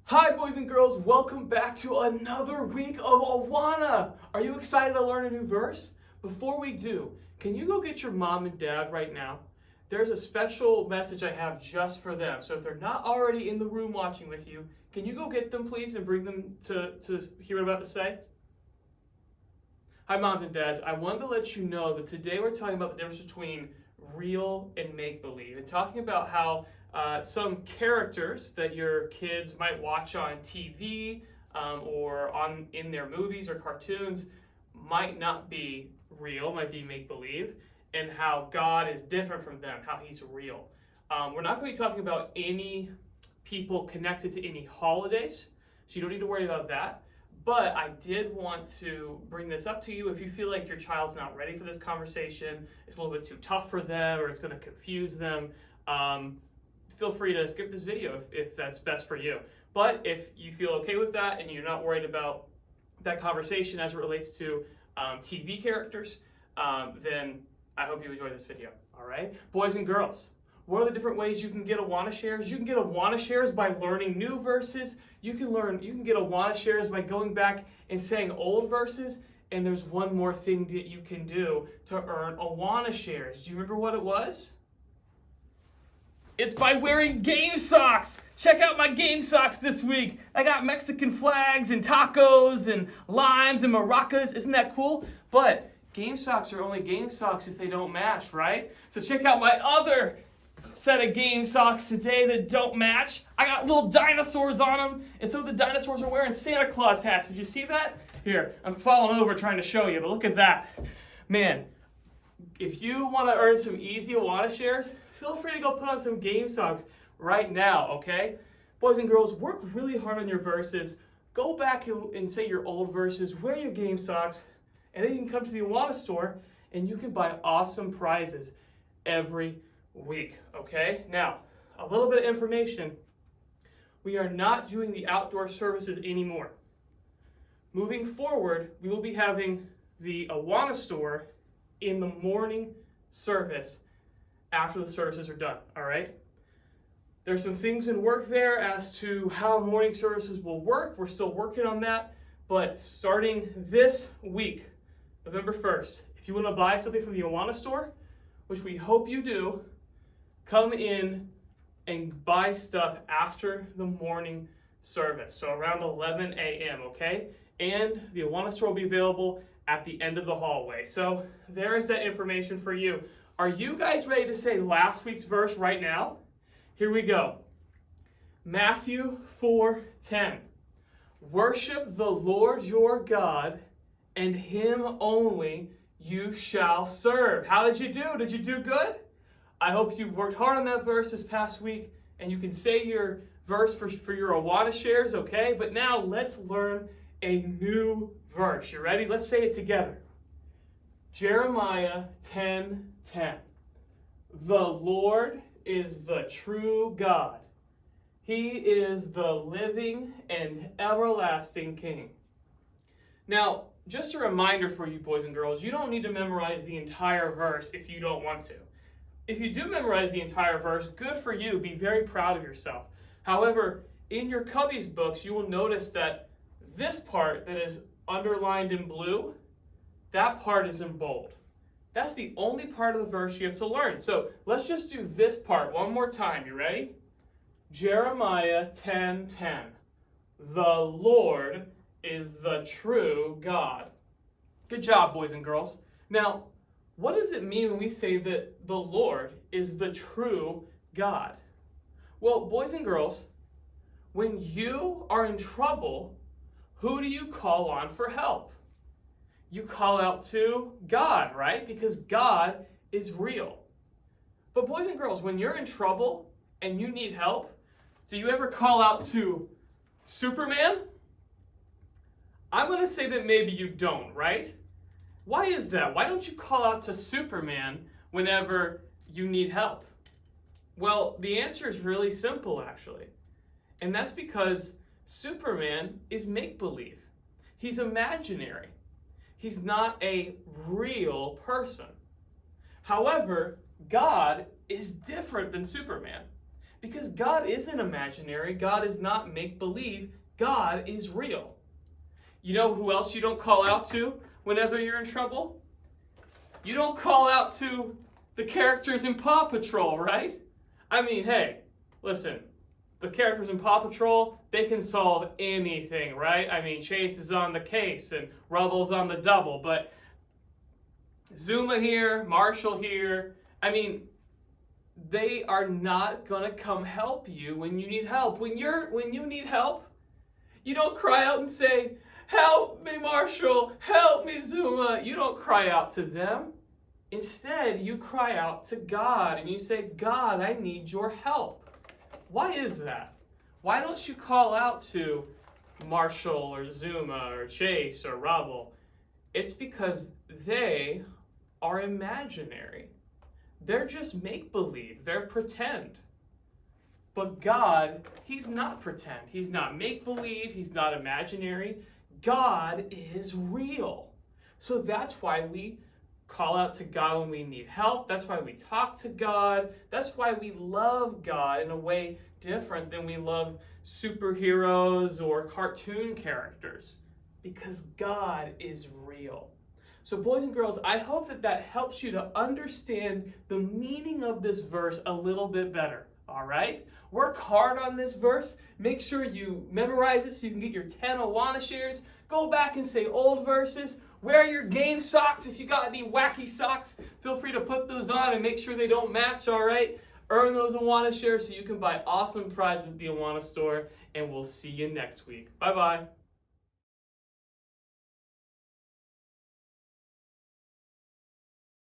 Hi boys and girls, welcome back to another week of Awana. Are you excited to learn a new verse? Before we do, can you go get your mom and dad right now? There's a special message I have just for them. So if they're not already in the room watching with you, can you go get them please and bring them to hear what I'm about to say? Hi moms and dads, I wanted to let you know that today we're talking about the difference between real and make-believe and talking about how some characters that your kids might watch on TV or in their movies or cartoons might not be real, might be make-believe, and how God is different from them, how he's real. We're not going to be talking about any people connected to any holidays, so you don't need to worry about that. But I did want to bring this up to you. If you feel like your child's not ready for this conversation, it's a little bit too tough for them, or it's going to confuse them, feel free to skip this video if that's best for you. But if you feel okay with that and you're not worried about that conversation as it relates to TV characters, then I hope you enjoy this video. All right, boys and girls. What are the different ways you can get Awana shares? You can get Awana shares by learning new verses. You can get Awana shares by going back and saying old verses. And there's one more thing that you can do to earn Awana shares. Do you remember what it was? It's by wearing game socks. Check out my game socks this week. I got Mexican flags and tacos and limes and maracas. Isn't that cool? But game socks are only game socks if they don't match, right? So check out my other set of game socks today that don't match. I got little dinosaurs on them, and some of the dinosaurs are wearing Santa Claus hats. Did you see that? Here, I'm falling over trying to show you, but look at that. Man, if you want to earn some easy Awana shares, feel free to go put on some game socks right now, okay? Boys and girls, work really hard on your verses. Go back and say your old verses, wear your game socks, and then you can come to the Awana store and you can buy awesome prizes every week, okay? Now, a little bit of information. We are not doing the outdoor services anymore. Moving forward, we will be having the Awana store in the morning service after the services are done, all right? There's some things in work there as to how morning services will work. We're still working on that, but starting this week, November 1st, if you want to buy something from the Awana store, which we hope you do, come in and buy stuff after the morning service, so around 11 a.m., okay? And the Awana store will be available at the end of the hallway. So there is that information for you. Are you guys ready to say last week's verse right now? Here we go. Matthew 4:10. Worship the Lord your God, and him only you shall serve. How did you do? Did you do good? I hope you worked hard on that verse this past week, and you can say your verse for your Awana shares, okay? But now let's learn a new verse. You ready? Let's say it together. Jeremiah 10:10. The Lord is the true God. He is the living and everlasting King. Now, just a reminder for you boys and girls, you don't need to memorize the entire verse if you don't want to. If you do memorize the entire verse, good for you. Be very proud of yourself. However, in your Cubbies books, you will notice that this part that is underlined in blue, that part is in bold. That's the only part of the verse you have to learn. So let's just do this part one more time. You ready? Jeremiah 10:10. The Lord is the true God. Good job, boys and girls. Now, what does it mean when we say that the Lord is the true God? Well, boys and girls, when you are in trouble, who do you call on for help? You call out to God, right? Because God is real. But boys and girls, when you're in trouble and you need help, do you ever call out to Superman? I'm going to say that maybe you don't, right? Why is that? Why don't you call out to Superman whenever you need help? Well, the answer is really simple, actually. And that's because Superman is make-believe. He's imaginary. He's not a real person. However, God is different than Superman. Because God isn't imaginary. God is not make-believe. God is real. You know who else you don't call out to whenever you're in trouble? You don't call out to the characters in Paw Patrol, right? I mean, hey, listen, the characters in Paw Patrol, they can solve anything, right? I mean, Chase is on the case and Rubble's on the double, but Zuma here, Marshall here, I mean, they are not gonna come help you when you need help. When you need help, you don't cry out and say, "Help me, Marshall, help me, Zuma." You don't cry out to them. Instead, you cry out to God and you say, "God, I need your help." Why is that? Why don't you call out to Marshall or Zuma or Chase or Rubble? It's because they are imaginary. They're just make-believe. They're pretend. But God, He's not pretend. He's not make-believe. He's not imaginary. God is real. So that's why we call out to God when we need help. That's why we talk to God. That's why we love God in a way different than we love superheroes or cartoon characters. Because God is real. So boys and girls, I hope that helps you to understand the meaning of this verse a little bit better. All right? Work hard on this verse. Make sure you memorize it so you can get your 10 Awana shares. Go back and say old verses. Wear your game socks. If you got any wacky socks, feel free to put those on and make sure they don't match, all right? Earn those Awana shares so you can buy awesome prizes at the Awana store, and we'll see you next week. Bye-bye.